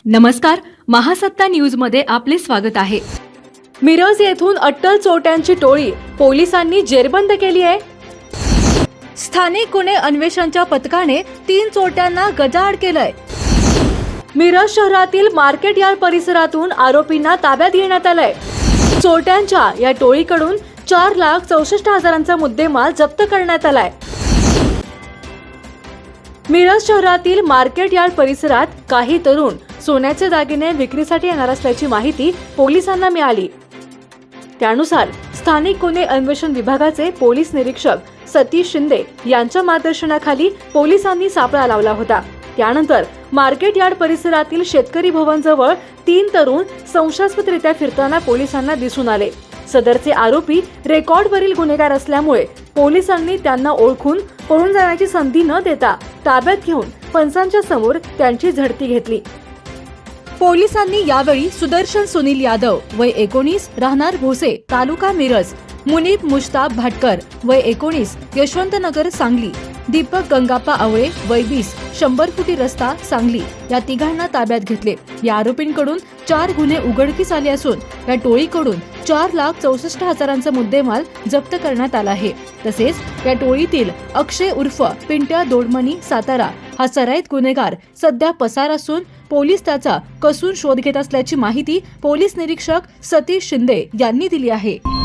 नमस्कार, महासत्ता न्यूजमध्ये आपले स्वागत आहे। मिरज येथून अट्टल चोरट्यांची टोळी पोलिसांनी जेरबंद केली आहे। स्थानिक गुन्हे अन्वेषणच्या पथकाने 3 चोरट्यांना गजाआड केलंय। मिरज शहरातील मार्केट यार्ड परिसरातून आरोपींना ताब्यात घेण्यात आलंय। चोरट्यांच्या या टोळीकडून 4,64,000चा मुद्देमाल जप्त करण्यात आलाय। मिरज शहरातील मार्केट यार्ड परिसरात काही तरुण सोन्याचे दागिने विक्रीसाठी येणार असल्याची माहिती पोलिसांना मिळाली। त्यानुसार स्थानिक गुन्हे अन्वेषण विभागाचे पोलीस निरीक्षक सतीश शिंदे यांच्या मार्गदर्शनाखाली पोलिसांनी सापळा लावला होता। त्यानंतर मार्केट यार्ड परिसरातील शेतकरी भवन जवळ 3 तरुण संशयास्पदरित्या फिरताना पोलिसांना दिसून आले। सदरचे आरोपी रेकॉर्डवरील गुन्हेगार असल्यामुळे पोलिसांनी त्यांना ओळखून पळून जाण्याची संधी न देता ताब्यात घेऊन पंचांच्या समोर त्यांची झडती घेतली। पोलिसांनी यावेळी सुदर्शन सुनील यादव वय 19 राहणार भोसे तालुका मिरज, मुनीब मुश्ताब भाटकर वय 19 यशवंतनगर सांगली, दीपक गंगाप्पा आवळे वय 20 100 फुटी रस्ता सांगली या तिघांना ताब्यात घेतले। या आरोपींकडून 4 गुन्हे उघडकीस आले असून या टोळीकडून 4,64,000चा मुद्देमाल जप्त करण्यात आला आहे। तसेच या टोळीतील अक्षय उर्फ पिंट्या दोडमणी सातारा हा सराईत गुन्हेगार सध्या पसार असून पोलीस त्याचा कसून शोध घेत असल्याची माहिती पोलीस निरीक्षक सतीश शिंदे यांनी दिली आहे।